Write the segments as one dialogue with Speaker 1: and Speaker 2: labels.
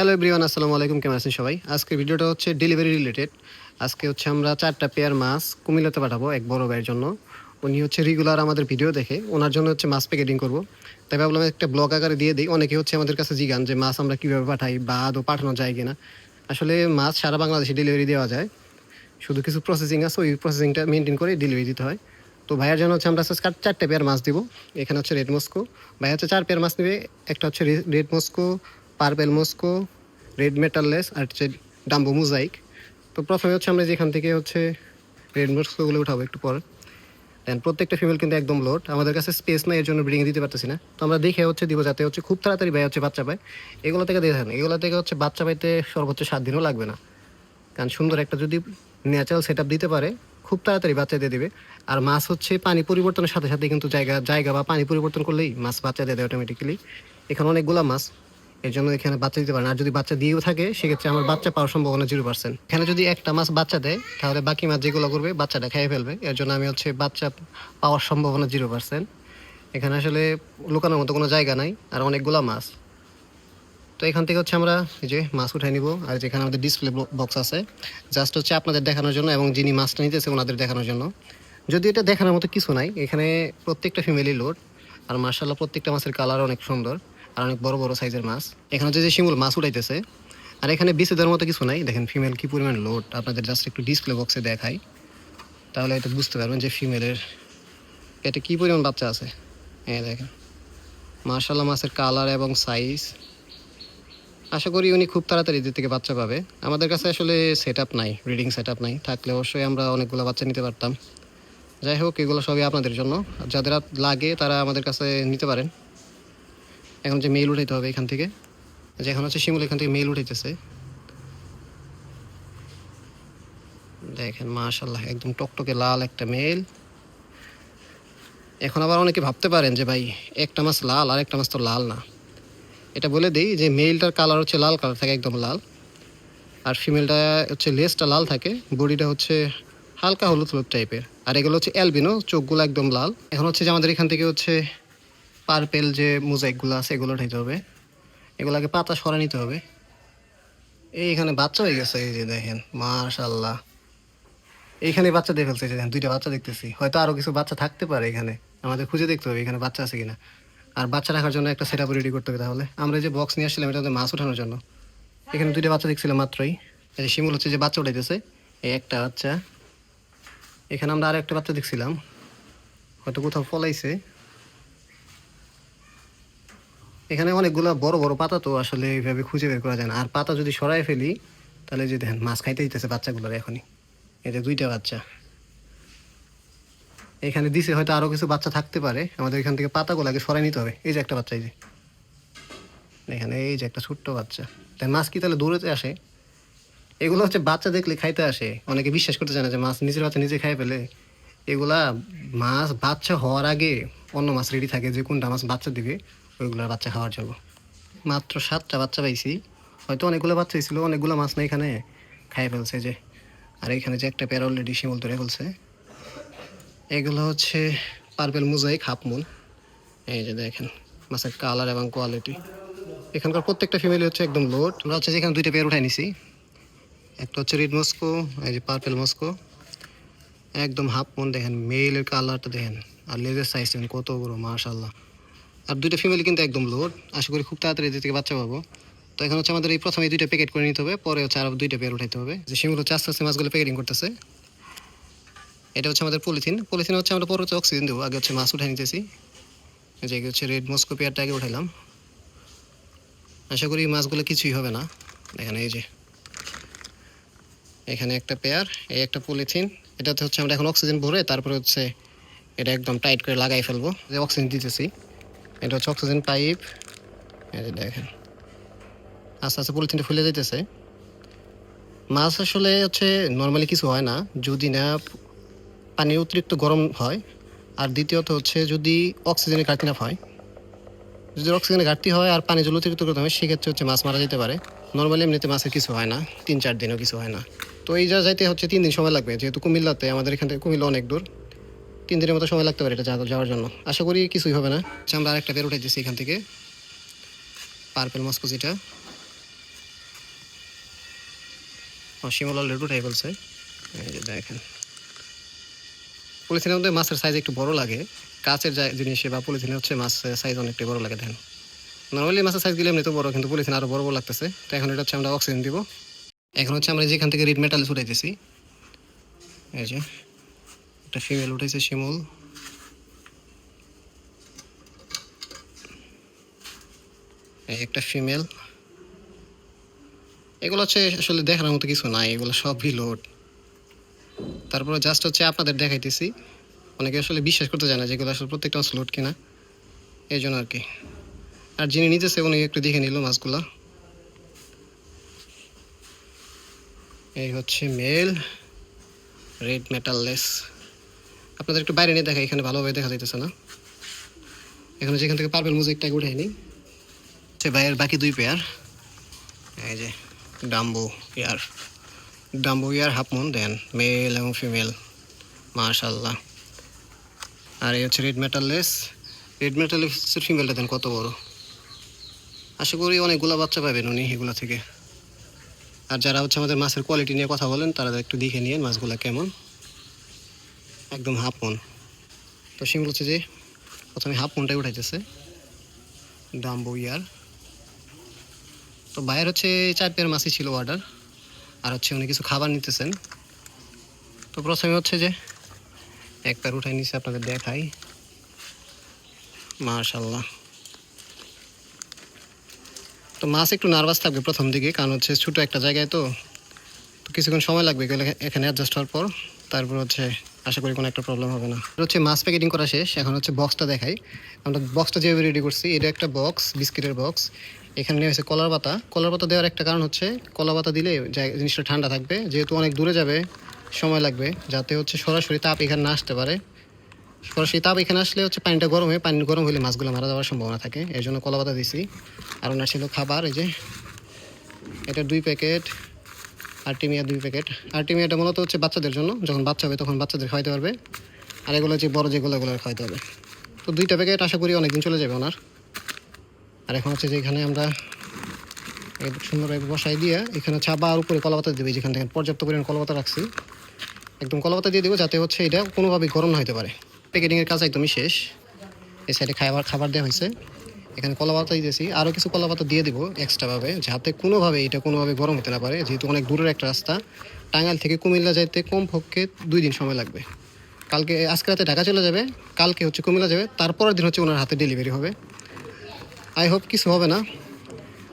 Speaker 1: Hello everyone, আসসালামু আলাইকুম। কেমন আছেন সবাই? আজকের ভিডিওটা হচ্ছে ডেলিভারি রিলেটেড। আজকে হচ্ছে আমরা 4টা পেয়ার মাছ কুমিল্লাতে পাঠাবো এক বড় ভাইয়ের জন্য। উনি হচ্ছে রেগুলার আমাদের ভিডিও দেখে, ওনার জন্য হচ্ছে মাছ প্যাকেটিং করব। তাই ভাবলাম একটা ব্লগ আকারে দিয়ে দিই। অনেকে হচ্ছে আমাদের কাছে জিজ্ঞান যে মাছ আমরা কীভাবে পাঠাই বা আদৌ পাঠানো যায় কিনা। আসলে মাছ সারা বাংলাদেশে ডেলিভারি দেওয়া যায়, শুধু কিছু প্রসেসিং আছে, ওই প্রসেসিংটা মেনটেন করে ডেলিভারি দিতে হয়। তো ভাইয়ের জন্য হচ্ছে আমরা 4টা পেয়ার মাছ দিব। এখানে হচ্ছে রেড মস্কো, ভাই হচ্ছে 4 পেয়ার মাছ নেবে। একটা হচ্ছে red Moscow, purple Moscow, red metal lace আর হচ্ছে ডাম্বো মোজাইক। তো প্রথমে হচ্ছে আমরা যেখান থেকে হচ্ছে রেড মস্কোগুলো উঠাবো একটু পর। দেন প্রত্যেকটা ফিমেল কিন্তু একদম লোড, আমাদের কাছে স্পেস নাই, এর জন্য ব্রিডিং দিতে পারতেছি না। তো আমরা দেখে হচ্ছে দিব যাতে হচ্ছে খুব তাড়াতাড়ি ভাই হচ্ছে বাচ্চা পায়। এগুলো থেকে দেখেন, এগুলো থেকে হচ্ছে বাচ্চা পাইতে সর্বোচ্চ 7 দিনও লাগবে না। কারণ সুন্দর একটা যদি ন্যাচারাল সেট দিতে পারে, খুব তাড়াতাড়ি বাচ্চা দিয়ে দেবে। আর মাছ হচ্ছে পানি পরিবর্তনের সাথে সাথে কিন্তু জায়গা বা পানি পরিবর্তন করলেই মাছ বাচ্চা দিয়ে দেয় অটোমেটিক্যালি। এখানে অনেকগুলো মাছ, এর জন্য এখানে বাচ্চা দিতে পারে না। আর যদি বাচ্চা দিয়েও থাকে সেক্ষেত্রে আমার বাচ্চা পাওয়ার সম্ভাবনা 0%। এখানে যদি একটা মাছ বাচ্চা দেয় তাহলে বাকি মাছ যেগুলো করবে বাচ্চাটা খেয়ে ফেলবে, এর জন্য আমি হচ্ছে বাচ্চা পাওয়ার সম্ভাবনা 0%। এখানে আসলে লুকানোর মতো কোনো জায়গা নাই, আর অনেকগুলো মাছ। তো এখান থেকে হচ্ছে আমরা এই যে মাছ উঠাই নিব। আর যেখানে আমাদের ডিসপ্লে বক্স আছে, জাস্ট হচ্ছে আপনাদের দেখানোর জন্য এবং যিনি মাছটা নিতেছে ওনাদের দেখানোর জন্য। যদি এটা দেখানোর মতো কিছু নাই, এখানে প্রত্যেকটা ফিমেলি লোড। আর মাশাআল্লাহ প্রত্যেকটা মাছের কালার অনেক সুন্দর আর অনেক বড় বড় সাইজের মাছ। এখানে হচ্ছে যে শিমুল মাছ উঠাইতেছে। আর এখানে বেশি দেওয়ার মতো কিছু নাই, দেখেন ফিমেল কী পরিমাণ লোড। আপনাদের জাস্ট একটু ডিসপ্লে বক্সে দেখাই, তাহলে এটা বুঝতে পারবেন যে ফিমেলের এটা কী পরিমাণ বাচ্চা আছে। হ্যাঁ দেখেন মাশাআল্লাহ মাছের কালার এবং সাইজ। আশা করি উনি খুব তাড়াতাড়ি এদের থেকে বাচ্চা পাবে। আমাদের কাছে আসলে সেট আপ নাই, ব্রিডিং সেট আপ নাই, থাকলে অবশ্যই আমরা অনেকগুলো বাচ্চা নিতে পারতাম। যাই হোক, এগুলো সবই আপনাদের জন্য, যাদের লাগে তারা আমাদের কাছে নিতে পারেন। এখন যে মেল উঠাইতে হবে এখান থেকে, যে এখন হচ্ছে শিমুল এখান থেকে মেল উঠাইতেছে। দেখেন মাশাআল্লাহ একদম টকটকে লাল একটা মেল। এখন আবার অনেকে ভাবতে পারেন যে ভাই একটা মাছ লাল আর একটা মাছ তো লাল না। এটা বলে দিই যে মেলটার কালার হচ্ছে লাল কালার থাকে, একদম লাল। আর ফিমেলটা হচ্ছে লেজটা লাল থাকে, বডিটা হচ্ছে হালকা হলুদ হলুদ টাইপের। আর এগুলো হচ্ছে অ্যালবিনো, চোখগুলো একদম লাল। এখন হচ্ছে যে আমাদের এখান থেকে হচ্ছে পার্পেল যে মোজাইকগুলো আছে এগুলো উঠাইতে হবে, এগুলোকে পাতা সরা নিতে হবে। এইখানে বাচ্চা হয়ে গেছে, এই যে দেখেন মাশাআল্লাহ এইখানে বাচ্চা দিয়ে ফেলছে। দেখেন 2টা বাচ্চা দেখতেছি, হয়তো আরও কিছু বাচ্চা থাকতে পারে এখানে, আমাদের খুঁজে দেখতে হবে এখানে বাচ্চা আছে কিনা। আর বাচ্চা রাখার জন্য একটা সেট আপ রেডি করতে হবে। তাহলে আমরা যে বক্স নিয়ে আসছিলাম এটা মাছ ওঠানোর জন্য, এখানে 2টা বাচ্চা দেখছিলাম মাত্রই। এই যে শিমুল হচ্ছে যে বাচ্চা উঠাইতেছে, এই একটা বাচ্চা। এখানে আমরা আর একটা বাচ্চা দেখছিলাম, হয়তো কোথাও ফলাইছে। এখানে অনেকগুলো বড় বড় পাতা, তো আসলে এইভাবে খুঁজে বের করা যায় না। আর পাতা যদি সরাই ফেলি তাহলে যে দেখেন মাছ খাইতে দিতেছে বাচ্চাগুলোর এখনই। এই যে 2টা বাচ্চা এখানে দিছে, হয়তো আরও কিছু বাচ্চা থাকতে পারে। আমাদের এখান থেকে পাতাগুলো আগে সরাই নিতে হবে। এই যে একটা বাচ্চা, এই যে এখানে এই যে একটা ছোট্ট বাচ্চা। তাই মাছ কি তাহলে দৌড়েতে আসে? এগুলো হচ্ছে বাচ্চা দেখলে খাইতে আসে। অনেকে বিশ্বাস করতে চায় না যে মাছ নিজের বাচ্চা নিজে খাই ফেলে। এগুলা মাছ বাচ্চা হওয়ার আগে অন্য মাছ রেডি থাকে যে কোনটা মাছ বাচ্চা দিবে ওইগুলোর বাচ্চা খাওয়ার জন্য। মাত্র 7টা বাচ্চা পাইছি, হয়তো অনেকগুলো বাচ্চা ছিল, অনেকগুলো মাছ না এখানে খাই ফেলছে যে। আর এখানে যে একটা পেয়ার অলরেডি শিমুল ধরে ফেলছে। এগুলো হচ্ছে পার্পেল মোজাইক হাফ মুন। এই যে দেখেন মাছের কালার এবং কোয়ালিটি। এখানকার প্রত্যেকটা ফ্যামিলি হচ্ছে একদম লোড। আমরা হচ্ছে যেখানে 2টা পেয়ার উঠাই নিছি, একটা হচ্ছে রেড মস্কো, এই যে পার্পেল মস্কো, একদম হাফ মুন। দেখেন মেলের কালারটা দেখেন, আর লেজের সাইজ দেখেন কত বড় মাশাআল্লাহ। আর 2টা ফ্যামিলি কিন্তু একদম লোড, আশা করি খুব তাড়াতাড়ি এদের থেকে বাচ্চা পাবো। তো এখন হচ্ছে আমাদের এই প্রথমে 2টা প্যাকেট করে নিতে হবে, পরে হচ্ছে আরও 2টা পেয়ার উঠাইতে হবে। যে শিমুল হচ্ছে আস্তে আস্তে মাছগুলো প্যাকেটিং করতেছে। এটা হচ্ছে আমাদের পলিথিন হচ্ছে আমরা পরে হচ্ছে অক্সিজেন দেবো। আগে হচ্ছে মাছ উঠাই নিতেছি, যে হচ্ছে রেড মস্কো পেয়ারটা আগে উঠাইলাম। আশা করি মাছগুলো কিছুই হবে না। দেখেন এই যে এখানে একটা পেয়ার, এই একটা পলিথিন। এটাতে হচ্ছে আমরা এখন অক্সিজেন ভরে তারপরে হচ্ছে এটা একদম টাইট করে লাগাই ফেলবো। যে অক্সিজেন দিতেছি, এটা হচ্ছে অক্সিজেন পাইপ। এই যে দেখেন আস্তে আস্তে পলিথিনটা ফুলে যেতেছে। মাছ আসলে হচ্ছে নর্মালি কিছু হয় না যদি না পানি অতিরিক্ত গরম হয়, আর দ্বিতীয়ত হচ্ছে যদি অক্সিজেনের ঘাটতি না হয়। যদি অক্সিজেনের ঘাটতি হয় আর পানি জল অতিরিক্ত করতে হয় সেক্ষেত্রে হচ্ছে মাছ মারা যেতে পারে। নর্মালি এমনিতে মাছের কিছু হয় না, 3-4 দিনও কিছু হয় না। তো এই যা যাইতে হচ্ছে 3 দিন সময় লাগবে, যেহেতু কুমিল্লাতে, আমাদের এখান থেকে কুমিল্লা অনেক দূর। 3 দিনের মতো সময় লাগতে পারে এটা যাওয়ার জন্য। আশা করি কিছুই হবে না। আমরা আরেকটা বের উঠাইতেছি এখান থেকে, পার্পেল মস্কো যেটা। শিমুল অলরেডি উঠাই বলছে, এই যে দেখেন। পলিথিনের মধ্যে মাছের সাইজ একটু বড় লাগে, কাচের জিনিসে বা পলিথিনে হচ্ছে মাছের সাইজ অনেকটাই বড় লাগে। দেখেন নর্মালি মাছের সাইজ গেলে এমনি তো বড়, কিন্তু পলিথিন আরও বড় বড় লাগতেছে। তো এখন এটা হচ্ছে আমরা অক্সিজেন দিব। এখন হচ্ছে আমরা যেখান থেকে রিড মেটাল উঠাইতেছি, এই যে একটা ফিমেল উঠেছে শিমুল, একটা ফিমেল। এগুলো হচ্ছে আসলে দেখার মতো কিছু নাই, এগুলো সব রিলোড। তারপরে জাস্ট হচ্ছে আপনাদের দেখাইতেছি, অনেকে আসলে বিশ্বাস করতে চায় না যেগুলো আসলে প্রত্যেকটা মাছ লোড কিনা, এই জন্য আর কি। আর যিনি নিতেছে উনি একটু দেখে নিল মাছগুলা। এই হচ্ছে মেল রেড মেটাললেস। আপনাদের একটু বাইরে নিয়ে দেখা, এখানে ভালোভাবে দেখা যাইতেছে না। এখানে যেখান থেকে পারবেল মুজিকটাকে উঠে নি হচ্ছে ভাইয়ের বাকি দুই পেয়ার, এই যে ডাম্বো ইয়ার হাফ মুন দেন, মেল এবং ফিমেল, মাশাল্লাহ। আর এই হচ্ছে রেড মেটাললেসের ফিমেলটা দেন কত বড়। আশা করি অনেকগুলো বাচ্চা পাবেন উনি এগুলো থেকে। আর যারা হচ্ছে আমাদের মাছের কোয়ালিটি নিয়ে কথা বলেন তারা একটু দেখে নিয়ে মাছগুলো কেমন, একদম হাফ মুন। তো শিমুল হচ্ছে যে প্রথমে হাফ মুনটাই উঠাইতেছে ডাম্বো ইয়ার। তো বাইরের হচ্ছে 4 পেয়ার মাছই ছিল অর্ডার, আর হচ্ছে উনি কিছু খাবার নিতেছেন। তো প্রথমে হচ্ছে যে এক পেয়ার উঠাই নিচ্ছে, আপনাদের দেখাই, মাশাল্লাহ। তো মাছ একটু নার্ভাস থাকবে প্রথম দিকে, কারণ হচ্ছে ছোটো একটা জায়গায়, তো কিছুক্ষণ সময় লাগবে এখানে অ্যাডজাস্ট হওয়ার পর। তারপর হচ্ছে আশা করি কোনো একটা প্রবলেম হবে না। হচ্ছে মাছ প্যাকেটিং করা শেষ, এখন হচ্ছে বক্সটা দেখাই। আমরা বক্সটা যেভাবে রেডি করছি, এটা একটা বক্স, বিস্কিটের বক্স। এখানে নেওয়া হয়েছে কলার পাতা দেওয়ার একটা কারণ হচ্ছে কলা পাতা দিলে জিনিসটা ঠান্ডা থাকবে, যেহেতু অনেক দূরে যাবে সময় লাগবে, যাতে হচ্ছে সরাসরি তাপ এখানে না আসতে পারে। সরাসরি তাপ এখানে আসলে হচ্ছে পানি গরম হলে মাছগুলো মারা যাওয়ার সম্ভাবনা থাকে, এই জন্য কলা পাতা দিছি। আর ওনার ছিল খাবার, এই যে এটা 2 প্যাকেট আর্টিমিয়া, 2 প্যাকেট। আর্টিমিয়াটা মূলত হচ্ছে বাচ্চাদের জন্য, যখন বাচ্চা হবে তখন বাচ্চাদের খাওয়াতে পারবে। আর এগুলো হচ্ছে বড় যেগুলো খাওয়াতে হবে। তো 2টা প্যাকেট আশা করি অনেকদিন চলে যাবে ওনার। আর এখন হচ্ছে যে এখানে আমরা সুন্দরভাবে বসাই দিয়ে এখানে হচ্ছে আবার উপরে কলাপাতা দেবে, যেখান থেকে পর্যাপ্ত পরিমাণ কলাপাতা রাখছি, একদম কলাপাতা দিয়ে দেবো, যাতে হচ্ছে এটা কোনোভাবেই গরম না হতে পারে। প্যাকেটিংয়ের কাজ একদমই শেষ। এই সাইডে খাবার দেওয়া হয়েছে, এখানে কলাপাতা দিয়েছি, আরও কিছু কলাপাতা দিয়ে দেবো এক্সট্রাভাবে, যাতে এটা কোনোভাবে গরম হতে না পারে, যেহেতু অনেক দূরের একটা রাস্তা। টাঙ্গাইল থেকে কুমিল্লা যাইতে কমপক্ষে 2 দিন সময় লাগবে। আজকে রাতে ঢাকা চলে যাবে, কালকে হচ্ছে কুমিল্লা যাবে, তারপরের দিন হচ্ছে ওনার হাতে ডেলিভারি হবে। আই হোপ কিছু হবে না।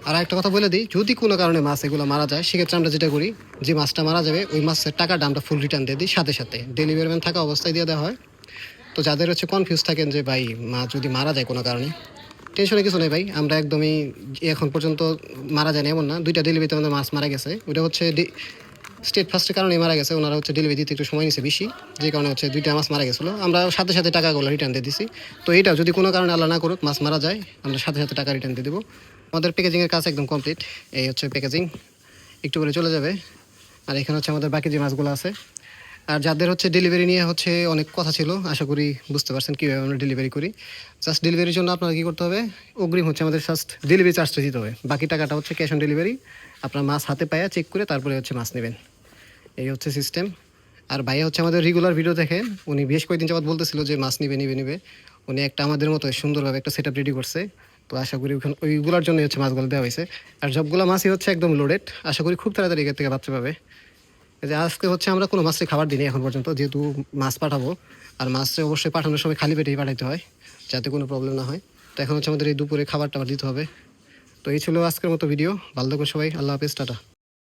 Speaker 1: আর একটা কথা বলে দিই, যদি কোনো কারণে মাছ এগুলো মারা যায়, সেক্ষেত্রে আমরা যেটা করি, যে মাছটা মারা যাবে ওই মাছের টাকাটা আমরা ফুল রিটার্ন দিয়ে দিই, সাথে ডেলিভারি ম্যান থাকা অবস্থায় দিয়ে দেওয়া হয়। তো যাদের হচ্ছে কনফিউজ থাকেন যে ভাই মাছ যদি মারা যায় কোনো কারণে, টেনশনে কিছু নেই ভাই, আমরা একদমই এখন পর্যন্ত মারা যায়নি এমন না। 2টা ডেলিভারিতে আমাদের মাছ মারা গেছে, ওটা হচ্ছে স্টেট ফার্স্টের কারণেই মারা গেছে। ওনারা হচ্ছে ডেলিভারি দিতে একটু সময় নিয়েছে বেশি, যে কারণে হচ্ছে 2টা মাছ মারা গেছিলো, আমরা সাথে টাকাগুলো রিটার্ন দিয়ে দিছি। তো এইটাও যদি কোনো কারণে আল্লাহ না করুক মাছ মারা যায়, আমরা সাথে টাকা রিটার্ন দিয়ে দেবো। আমাদের প্যাকেজিংয়ের কাজ একদম কমপ্লিট, এই হচ্ছে প্যাকেজিং, একটু করে চলে যাবে। আর এখানে হচ্ছে আমাদের বাকি যে মাছগুলো আছে। আর যাদের হচ্ছে ডেলিভারি নিয়ে হচ্ছে অনেক কথা ছিল, আশা করি বুঝতে পারছেন কীভাবে আমরা ডেলিভারি করি। জাস্ট ডেলিভারির জন্য আপনারা কী করতে হবে, অগ্রিম হচ্ছে আমাদের জাস্ট ডেলিভারি চার্জটা দিতে হবে, বাকি টাকাটা হচ্ছে ক্যাশ অন ডেলিভারি। আপনার মাছ হাতে পায়া চেক করে তারপরে হচ্ছে মাছ নেবেন, এই হচ্ছে সিস্টেম। আর ভাইয়া হচ্ছে আমাদের রেগুলার ভিডিও দেখে, উনি বেশ কয়েকদিন যাবত বলতেছিল যে মাছ নিবে। উনি একটা আমাদের মতো সুন্দরভাবে একটা সেট আপ রেডি করছে। তো আশা করি ওইগুলোর জন্য হচ্ছে মাছগুলো দেওয়া হয়েছে। আর সবগুলো মাছই হচ্ছে একদম লোডেড, আশা করি খুব তাড়াতাড়ি এখান থেকে বাচ্চা পাবে। যে আজকে হচ্ছে আমরা কোনো মাছের খাবার দিইনি এখন পর্যন্ত, যেহেতু মাছ পাঠাবো। আর মাছটা অবশ্যই পাঠানোর সময় খালি পেটেই পাঠাতে হয়, যাতে কোনো প্রবলেম না হয়। তো এখন হচ্ছে আমাদের এই দুপুরে খাবারটা দিতে হবে। তো এই ছিল আজকের মতো ভিডিও, ভালো থাকবেন সবাই, আল্লাহ হাফেজ, টাটা।